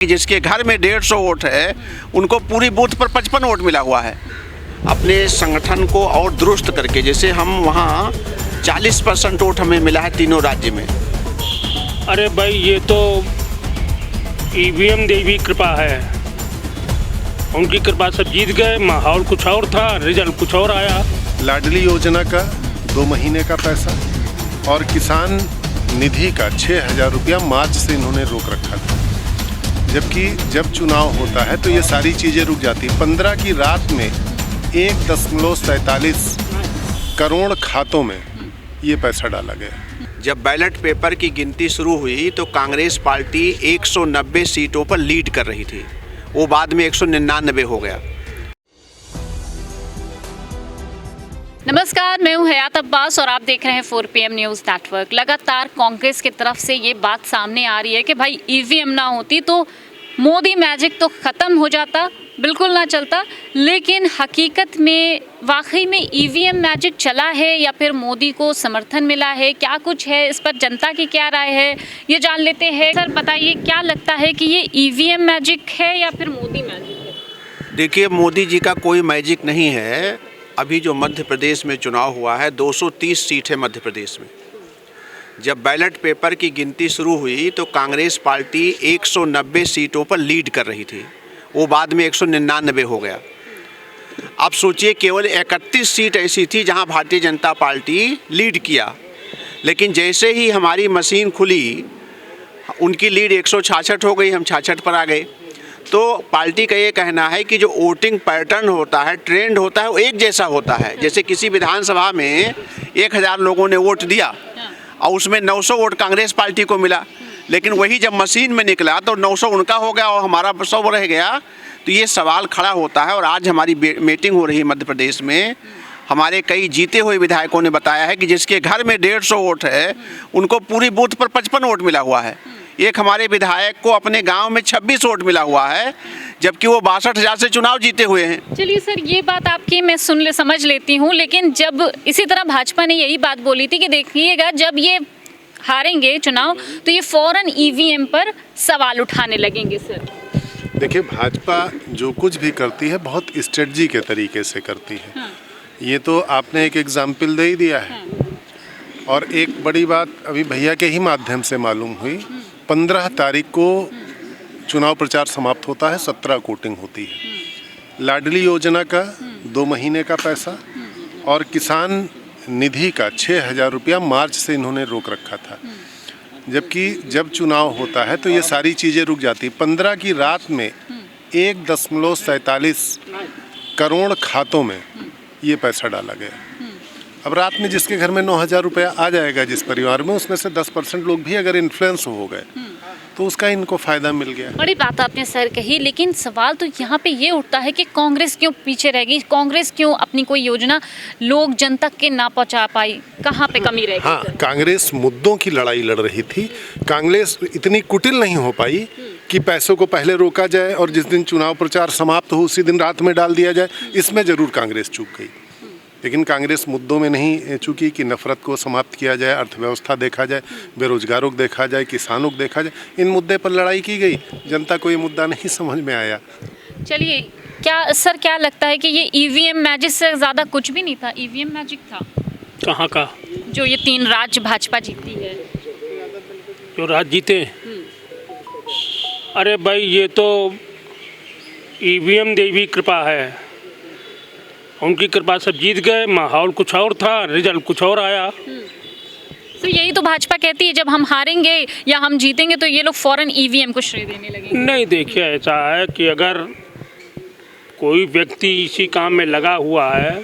जिसके घर में 150 वोट है उनको पूरी बूथ पर 55 वोट मिला हुआ है। अपने संगठन को और दुरुस्त करके, जैसे हम वहाँ 40% वोट हमें मिला है तीनों राज्य में। अरे भाई, ये तो ईवीएम देवी कृपा है, उनकी कृपा से जीत गए। माहौल कुछ और था, रिजल्ट कुछ और आया। लाडली योजना का 2 महीने का पैसा और किसान निधि का 6,000 रुपया मार्च से इन्होंने रोक रखा था, जबकि जब चुनाव होता है तो ये सारी चीज़ें रुक जाती। 15 की रात में 1.47 करोड़ खातों में ये पैसा डाला गया। जब बैलेट पेपर की गिनती शुरू हुई तो कांग्रेस पार्टी 190 सीटों पर लीड कर रही थी, वो बाद में 199 हो गया। नमस्कार, मैं हूं हयात अब्बास और आप देख रहे हैं 4PM न्यूज़ नेटवर्क। लगातार कांग्रेस की तरफ से ये बात सामने आ रही है कि भाई ईवीएम ना होती तो मोदी मैजिक तो ख़त्म हो जाता, बिल्कुल ना चलता। लेकिन हकीकत में वाकई में ईवीएम मैजिक चला है या फिर मोदी को समर्थन मिला है, क्या कुछ है, इस पर जनता की क्या राय है, ये जान लेते हैं। सर बताइए, क्या लगता है कि ये ईवीएम मैजिक है या फिर मोदी मैजिक है? देखिए, मोदी जी का कोई मैजिक नहीं है। अभी जो मध्य प्रदेश में चुनाव हुआ है, 230 सीट है मध्य प्रदेश में। जब बैलेट पेपर की गिनती शुरू हुई तो कांग्रेस पार्टी 190 सीटों पर लीड कर रही थी, वो बाद में 199 हो गया। अब सोचिए, केवल 31 सीट ऐसी थी जहां भारतीय जनता पार्टी लीड किया, लेकिन जैसे ही हमारी मशीन खुली उनकी लीड 166 हो गई, हम 66 पर आ गए। तो पार्टी का ये कहना है कि जो वोटिंग पैटर्न होता है, ट्रेंड होता है, वो एक जैसा होता है। जैसे किसी विधानसभा में 1000 लोगों ने वोट दिया और उसमें 900 वोट कांग्रेस पार्टी को मिला, लेकिन वही जब मशीन में निकला तो 900 उनका हो गया और हमारा 100 रह गया। तो ये सवाल खड़ा होता है। और आज हमारी मीटिंग हो रही है मध्य प्रदेश में, हमारे कई जीते हुए विधायकों ने बताया है कि जिसके घर में 150 वोट है उनको पूरी बूथ पर 55 वोट मिला हुआ है। एक हमारे विधायक को अपने गांव में 26 वोट मिला हुआ है, जबकि वो 62,000 से चुनाव जीते हुए हैं। चलिए सर, ये बात आपकी मैं समझ लेती हूँ, लेकिन जब इसी तरह भाजपा ने यही बात बोली थी कि देखिएगा जब ये हारेंगे चुनाव तो ये फौरन ईवीएम पर सवाल उठाने लगेंगे। सर देखिए, भाजपा जो कुछ भी करती है बहुत स्ट्रेटजी के तरीके से करती है। हाँ। ये तो आपने एक एग्जाम्पल दे ही दिया है। हाँ। और एक बड़ी बात अभी भैया के ही माध्यम से मालूम हुई, 15 तारीख को चुनाव प्रचार समाप्त होता है, 17 वोटिंग होती है। लाडली योजना का 2 महीने का पैसा और किसान निधि का 6,000 रुपया मार्च से इन्होंने रोक रखा था, जबकि जब चुनाव होता है तो ये सारी चीज़ें रुक जाती। 15 की रात में 1.47 करोड़ खातों में ये पैसा डाला गया। अब रात में जिसके घर में 9,000 रुपया आ जाएगा, जिस परिवार में, उसमें से 10% लोग भी अगर इन्फ्लुएंस हो गए तो उसका इनको फ़ायदा मिल गया। बड़ी बात आपने सर कही, लेकिन सवाल तो यहाँ पे ये उठता है कि कांग्रेस क्यों पीछे रह गई? कांग्रेस क्यों अपनी कोई योजना लोग जन तक के ना पहुँचा पाई? कहाँ पे कमी रह गई? हाँ, कांग्रेस मुद्दों की लड़ाई लड़ रही थी। कांग्रेस इतनी कुटिल नहीं हो पाई कि पैसों को पहले रोका जाए और जिस दिन चुनाव प्रचार समाप्त हो उसी दिन रात में डाल दिया जाए। इसमें ज़रूर कांग्रेस चूक गई, लेकिन कांग्रेस मुद्दों में नहीं चूकी कि नफरत को समाप्त किया जाए, अर्थव्यवस्था देखा जाए, बेरोजगारों को देखा जाए, किसानों को देखा जाए। इन मुद्दे पर लड़ाई की गई, जनता को ये मुद्दा नहीं समझ में आया। चलिए, क्या लगता है कि ये ईवीएम मैजिक से ज़्यादा कुछ भी नहीं था? ईवीएम मैजिक था कहाँ का? जो ये 3 राज्य भाजपा जीती है, जो राज्य जीते। अरे भाई, ये तो ईवीएम देवी कृपा है, उनकी कृपा से जीत गए। माहौल कुछ और था, रिजल्ट कुछ और आया। तो यही तो भाजपा कहती है, जब हम हारेंगे या हम जीतेंगे तो ये लोग फौरन ईवीएम को श्रेय देने लगेंगे। नहीं, देखिए, ऐसा है कि अगर कोई व्यक्ति इसी काम में लगा हुआ है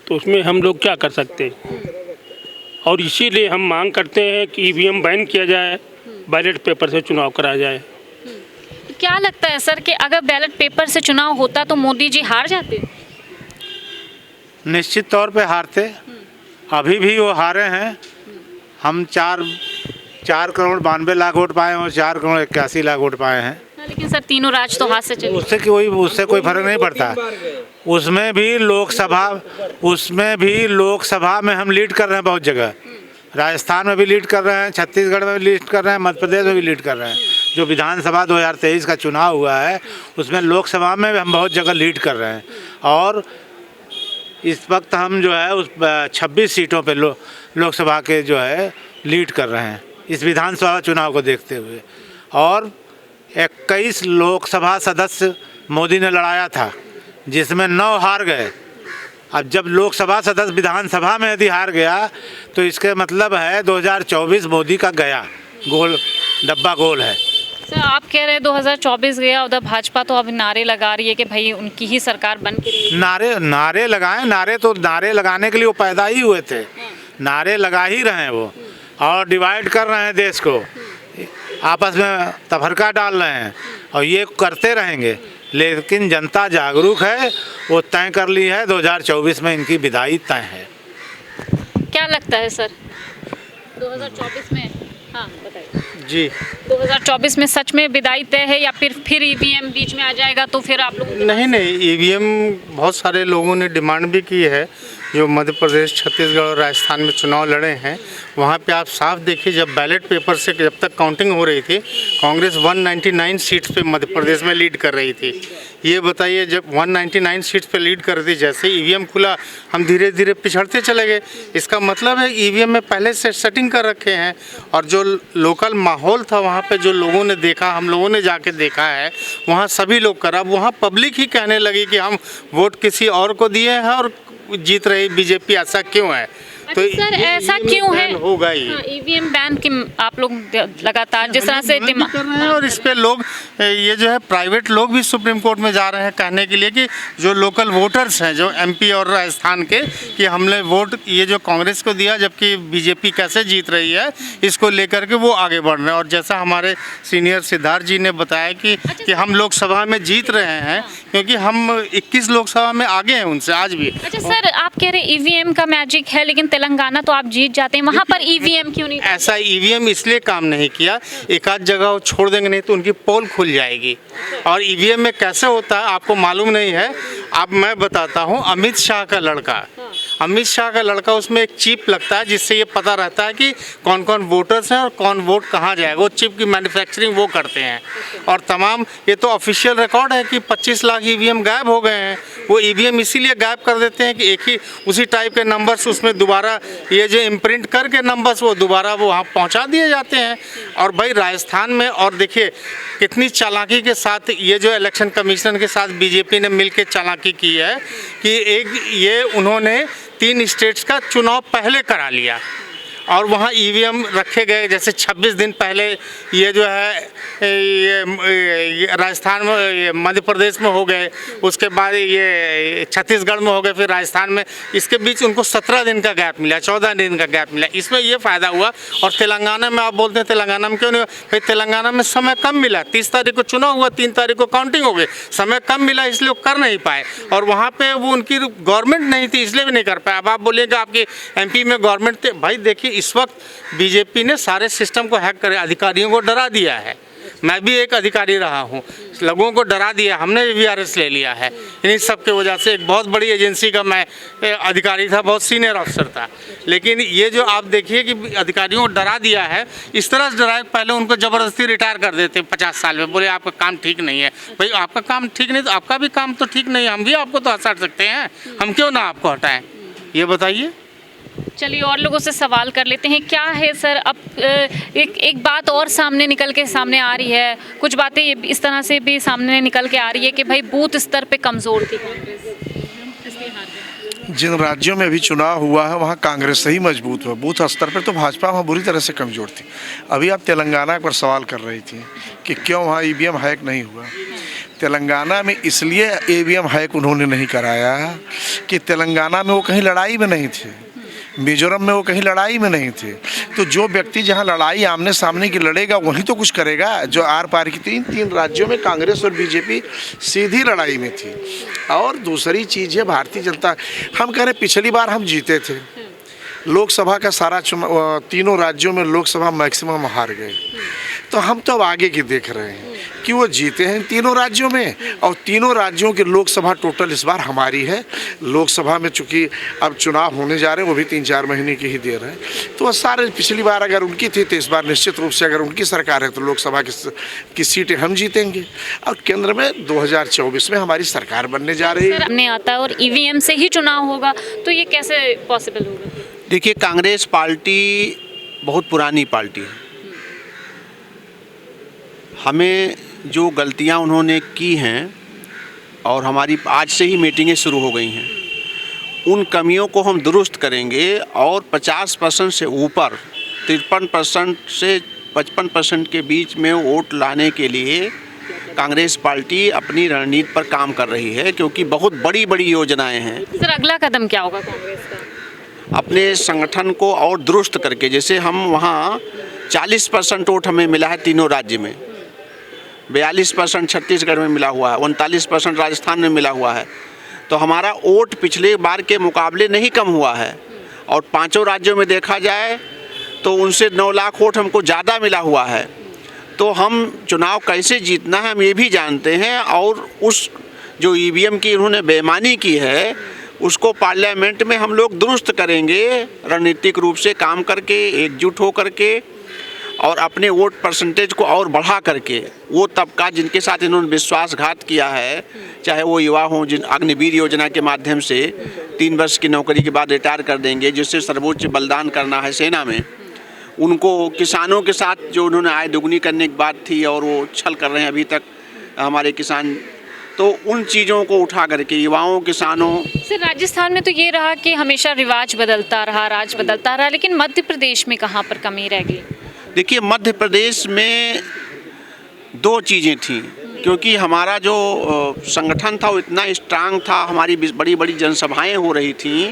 तो उसमें हम लोग क्या कर सकते हैं। और इसीलिए हम मांग करते हैं कि ईवीएम बैन किया जाए, बैलेट पेपर से चुनाव कराया जाए। क्या लगता है सर कि अगर बैलेट पेपर से चुनाव होता तो मोदी जी हार जाते? निश्चित तौर पे हारते। अभी भी वो हारे हैं। हम 4 करोड़ 92 लाख वोट पाए और 4 करोड़ 81 लाख वोट पाए हैं। लेकिन सर तीनों राज्य तो हाथ से चले। उससे कोई फर्क नहीं पड़ता। उसमें भी लोकसभा में हम लीड कर रहे हैं बहुत जगह। राजस्थान में भी लीड कर रहे हैं, छत्तीसगढ़ में भी लीड कर रहे हैं, मध्य प्रदेश में भी लीड कर रहे हैं। जो विधानसभा 2023 का चुनाव हुआ है उसमें लोकसभा में हम बहुत जगह लीड कर रहे हैं और इस वक्त हम जो है उस 26 सीटों पे लोकसभा के जो है लीड कर रहे हैं इस विधानसभा चुनाव को देखते हुए। और 21 लोकसभा सदस्य मोदी ने लड़ाया था जिसमें 9 हार गए। अब जब लोकसभा सदस्य विधानसभा में यदि हार गया तो इसके मतलब है 2024 मोदी का गया, गोल डब्बा गोल है। सर आप कह रहे हैं 2024 गया, उधर भाजपा तो अब नारे लगा रही है कि भाई उनकी ही सरकार बन के रही। नारे लगाएं, नारे लगाने के लिए वो पैदा ही हुए थे, नारे लगा ही रहे हैं वो, और डिवाइड कर रहे हैं देश को, आपस में तफरका डाल रहे हैं और ये करते रहेंगे। लेकिन जनता जागरूक है, वो तय कर ली है 2024 में इनकी विदाई तय है। क्या लगता है सर 2024 में? हाँ बताइए जी। 2024 में सच में विदाई तय है या फिर ईवीएम बीच में आ जाएगा तो फिर आप लोग? नहीं, ईवीएम बहुत सारे लोगों ने डिमांड भी की है। जो मध्य प्रदेश, छत्तीसगढ़ और राजस्थान में चुनाव लड़े हैं वहाँ पे आप साफ देखिए, जब बैलेट पेपर से जब तक काउंटिंग हो रही थी कांग्रेस 199 सीट्स पे मध्य प्रदेश में लीड कर रही थी। ये बताइए जब 199 सीट्स पे लीड कर रही थी, जैसे ईवीएम खुला हम धीरे धीरे पिछड़ते चले गए। इसका मतलब है ईवीएम में पहले से सेटिंग कर रखे हैं और जो लोकल माहौल था वहाँ पे जो लोगों ने देखा, हम लोगों ने जाके देखा है, वहाँ सभी लोग करा, वहाँ पब्लिक ही कहने लगी कि हम वोट किसी और को दिए हैं और जीत रही बीजेपी, ऐसा क्यों है? तो सर ऐसा क्यों है? होगा ही ईवीएम बैन की आप लोग लगातार जिस तरह से डिमांड कर रहे हैं और इस पे लोग ये जो है प्राइवेट लोग भी सुप्रीम कोर्ट में जा रहे हैं कहने के लिए कि जो लोकल वोटर्स हैं जो एमपी और राजस्थान के, कि हमने वोट ये जो कांग्रेस को दिया जबकि बीजेपी कैसे जीत रही है, इसको लेकर के वो आगे बढ़ रहे हैं। और जैसा हमारे सीनियर सिद्धार्थ जी ने बताया कि हम लोकसभा में जीत रहे हैं क्योंकि हम 21 लोकसभा में आगे हैं उनसे आज भी। अच्छा सर आप कह रहे ईवीएम का मैजिक है, लेकिन तेलंगाना तो आप जीत जाते हैं, वहाँ पर ईवीएम क्यों नहीं? ऐसा ईवीएम इसलिए काम नहीं किया, एक आध जगह वो छोड़ देंगे नहीं तो उनकी पोल खुल जाएगी। और ईवीएम में कैसे होता है आपको मालूम नहीं है, अब मैं बताता हूँ। अमित शाह का लड़का उसमें एक चिप लगता है जिससे ये पता रहता है कि कौन कौन वोटर्स हैं और कौन वोट कहाँ जाएगा। वो चिप की मैन्युफैक्चरिंग वो करते हैं और तमाम ये तो ऑफिशियल रिकॉर्ड है कि 25 लाख ईवीएम गायब हो गए हैं। वो ईवीएम इसीलिए गायब कर देते हैं कि एक ही उसी टाइप के नंबर्स उसमें दोबारा ये जो इम्प्रिंट करके नंबर्स वो दोबारा वो वहाँ पहुँचा दिए जाते हैं। और भाई राजस्थान में और देखिए कितनी चालाकी के साथ ये जो इलेक्शन कमीशन के साथ बीजेपी ने मिलकर चालाकी की है कि एक ये उन्होंने 3 स्टेट्स का चुनाव पहले करा लिया और वहाँ ईवीएम रखे गए। जैसे 26 दिन पहले ये जो है ये राजस्थान में, ये मध्य प्रदेश में हो गए, उसके बाद ये छत्तीसगढ़ में हो गए, फिर राजस्थान में। इसके बीच उनको 17 दिन का गैप मिला, 14 दिन का गैप मिला। इसमें ये फ़ायदा हुआ। और तेलंगाना में आप बोलते हैं तेलंगाना में क्यों नहीं हुआ? भाई तेलंगाना में समय कम मिला, 30 तारीख को चुनाव हुआ, 3 तारीख को काउंटिंग हो गई, समय कम मिला इसलिए वो कर नहीं पाए। और वहाँ पर वो उनकी गवर्नमेंट नहीं थी इसलिए भी नहीं कर पाए। अब आप बोलिएगा आपकी MP में गवर्नमेंट थे, भाई देखिए इस वक्त बीजेपी ने सारे सिस्टम को हैक कर अधिकारियों को डरा दिया है। मैं भी एक अधिकारी रहा हूँ, लोगों को डरा दिया, हमने VRS ले लिया है इन्हीं सब के वजह से। एक बहुत बड़ी एजेंसी का मैं अधिकारी था, बहुत सीनियर अफसर था। लेकिन ये जो आप देखिए कि अधिकारियों को डरा दिया है, इस तरह से डराए पहले उनको ज़बरदस्ती रिटायर कर देते 50 साल में, बोले आपका काम ठीक नहीं है। भाई आपका काम ठीक नहीं तो आपका भी काम तो ठीक नहीं है, हम भी आपको तो हटा सकते हैं, हम क्यों ना आपको हटाएँ, ये बताइए। चलिए और लोगों से सवाल कर लेते हैं। क्या है सर अब एक बात और सामने आ रही है, कुछ बातें इस तरह से भी सामने निकल के आ रही है कि भाई बूथ स्तर पे कमज़ोर थी कांग्रेस, इसलिए हार गई। जिन राज्यों में भी चुनाव हुआ है वहाँ कांग्रेस से ही मजबूत हुआ, बूथ स्तर पर तो भाजपा वहाँ बुरी तरह से कमज़ोर थी। अभी आप तेलंगाना पर सवाल कर रही थी कि क्यों वहाँ EVM हैक नहीं हुआ। तेलंगाना में इसलिए EVM हैक उन्होंने नहीं कराया कि तेलंगाना में वो कहीं लड़ाई में नहीं थे, मिजोरम में वो कहीं लड़ाई में नहीं थे। तो जो व्यक्ति जहां लड़ाई आमने सामने की लड़ेगा वही तो कुछ करेगा। जो आर पार की 3 राज्यों में कांग्रेस और बीजेपी सीधी लड़ाई में थी। और दूसरी चीज़ है भारतीय जनता, हम कह रहे पिछली बार हम जीते थे, लोकसभा का सारा चुनाव तीनों राज्यों में लोकसभा मैक्सिमम हार गए। तो हम तो अब आगे की देख रहे हैं कि वो जीते हैं तीनों राज्यों में, और तीनों राज्यों की लोकसभा टोटल इस बार हमारी है। लोकसभा में चूंकि अब चुनाव होने जा रहे हैं, वो भी 3-4 महीने की ही देर है, तो वो सारे पिछली बार अगर उनकी थी तो इस बार निश्चित रूप से अगर उनकी सरकार है तो लोकसभा की सीटें हम जीतेंगे, और केंद्र में 2024 में हमारी सरकार बनने जा रही है। सामने आता है और ईवीएम से ही चुनाव होगा, तो ये कैसे पॉसिबल होगा? देखिए, कांग्रेस पार्टी बहुत पुरानी पार्टी है। हमें जो गलतियां उन्होंने की हैं, और हमारी आज से ही मीटिंगें शुरू हो गई हैं, उन कमियों को हम दुरुस्त करेंगे और 50% से ऊपर 53% से 55% के बीच में वोट लाने के लिए कांग्रेस पार्टी अपनी रणनीति पर काम कर रही है, क्योंकि बहुत बड़ी बड़ी योजनाएं हैं। सर, अगला कदम क्या होगा कांग्रेस का? अपने संगठन को और दुरुस्त करके, जैसे हम वहाँ 40% वोट हमें मिला है तीनों राज्य में, 42% छत्तीसगढ़ में मिला हुआ है, 39% राजस्थान में मिला हुआ है, तो हमारा वोट पिछले बार के मुकाबले नहीं कम हुआ है। और 5 राज्यों में देखा जाए तो उनसे 9 लाख वोट हमको ज़्यादा मिला हुआ है। तो हम चुनाव कैसे जीतना है हम ये भी जानते हैं, और उस जो ईवीएम की उन्होंने बेईमानी की है उसको पार्लियामेंट में हम लोग दुरुस्त करेंगे, रणनीतिक रूप से काम करके, एकजुट हो करके, और अपने वोट परसेंटेज को और बढ़ा करके। वो तबका जिनके साथ इन्होंने विश्वासघात किया है, चाहे वो युवा हों जिन अग्निवीर योजना के माध्यम से 3 वर्ष की नौकरी के बाद रिटायर कर देंगे, जिससे सर्वोच्च बलिदान करना है सेना में, उनको किसानों के साथ जो उन्होंने आय दुगनी करने की बात थी और वो छल कर रहे हैं अभी तक हमारे किसान, तो उन चीज़ों को उठा करके युवाओं, किसानों। सर, राजस्थान में तो ये रहा कि हमेशा रिवाज बदलता रहा, राज बदलता रहा, लेकिन मध्य प्रदेश में कहाँ पर कमी रह गई? देखिए, मध्य प्रदेश में 2 चीज़ें थीं, क्योंकि हमारा जो संगठन था वो इतना स्ट्रांग था, हमारी बड़ी बड़ी जनसभाएं हो रही थीं,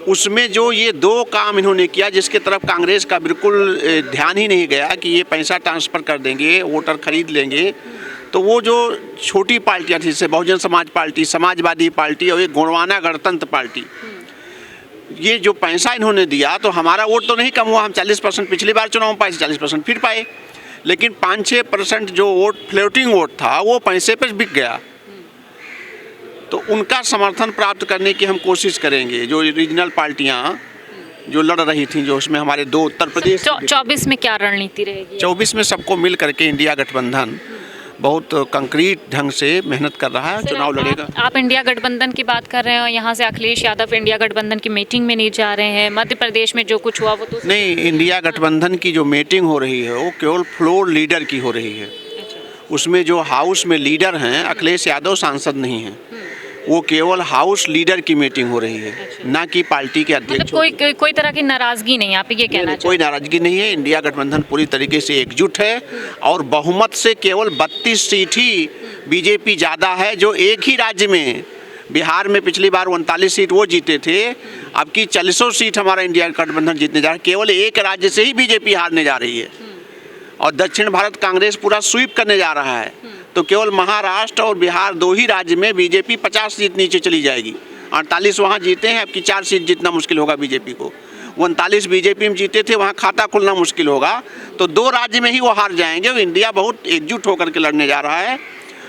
उसमें जो ये 2 काम इन्होंने किया जिसके तरफ कांग्रेस का बिल्कुल ध्यान ही नहीं गया कि ये पैसा ट्रांसफ़र कर देंगे, वोटर खरीद लेंगे। तो वो जो छोटी पार्टियां थी, जैसे बहुजन समाज पार्टी, समाजवादी पार्टी और एक गोंडवाना गणतंत्र पार्टी, ये जो पैसा इन्होंने दिया तो हमारा वोट तो नहीं कम हुआ। हम 40% पिछली बार चुनाव में पाए, 40% फिर पाए, लेकिन 5-6% जो वोट फ्लोटिंग वोट था वो पैसे पर बिक गया। तो उनका समर्थन प्राप्त करने की हम कोशिश करेंगे। जो रीजनल पार्टियां जो लड़ रही थी, जो उसमें हमारे 2 उत्तर प्रदेश, 24 में क्या रणनीति रहेगी? 24 में सबको मिल करके इंडिया गठबंधन बहुत कंक्रीट ढंग से मेहनत कर रहा है, चुनाव लड़ेगा। आप इंडिया गठबंधन की बात कर रहे हो, यहाँ से अखिलेश यादव इंडिया गठबंधन की मीटिंग में नहीं जा रहे हैं। मध्य प्रदेश में जो कुछ हुआ वो तो नहीं, इंडिया गठबंधन की जो मीटिंग हो रही है वो केवल फ्लोर लीडर की हो रही है। उसमें जो हाउस में लीडर हैं, अखिलेश यादव सांसद नहीं हैं, वो केवल हाउस लीडर की मीटिंग हो रही है, ना कि पार्टी के अध्यक्ष। मतलब कोई तरह की नाराजगी नहीं, आप ये कहना चाहते हैं? कोई नाराजगी नहीं है। इंडिया गठबंधन पूरी तरीके से एकजुट है, और बहुमत से केवल 32 सीट ही बीजेपी ज़्यादा है, जो एक ही राज्य में, बिहार में पिछली बार 39 सीट वो जीते थे, अब की 40 सीट हमारा इंडिया गठबंधन जीतने जा रहा है। केवल एक राज्य से ही बीजेपी हारने जा रही है, और दक्षिण भारत कांग्रेस पूरा स्वीप करने जा रहा है। तो केवल महाराष्ट्र और बिहार 2 ही राज्य में बीजेपी 50 सीट नीचे चली जाएगी। 48 वहाँ जीते हैं, अब की 4 सीट जीतना मुश्किल होगा बीजेपी को। 39 बीजेपी में जीते थे, वहाँ खाता खुलना मुश्किल होगा। तो 2 राज्य में ही वो हार जाएंगे। इंडिया बहुत एकजुट होकर के लड़ने जा रहा है,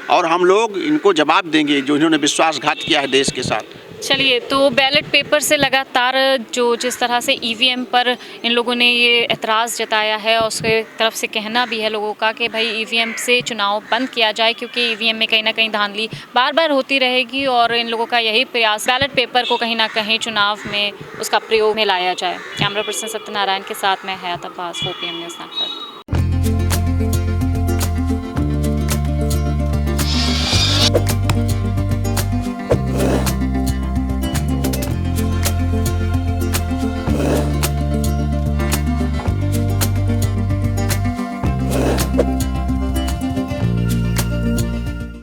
और हम लोग इनको जवाब देंगे जो इन्होंने विश्वासघात किया है देश के साथ। चलिए, तो बैलेट पेपर से लगातार जो जिस तरह से ईवीएम पर इन लोगों ने ये एतराज़ जताया है, और उसके तरफ से कहना भी है लोगों का कि भाई ईवीएम से चुनाव बंद किया जाए, क्योंकि ईवीएम में कहीं ना कहीं धांधली बार बार होती रहेगी, और इन लोगों का यही प्रयास बैलेट पेपर को कहीं ना कहीं चुनाव में उसका प्रयोग में लाया जाए। कैमरा पर्सन सत्यनारायण के साथ मैं हयात अब्बास, 4PM न्यूज़ नेटवर्क।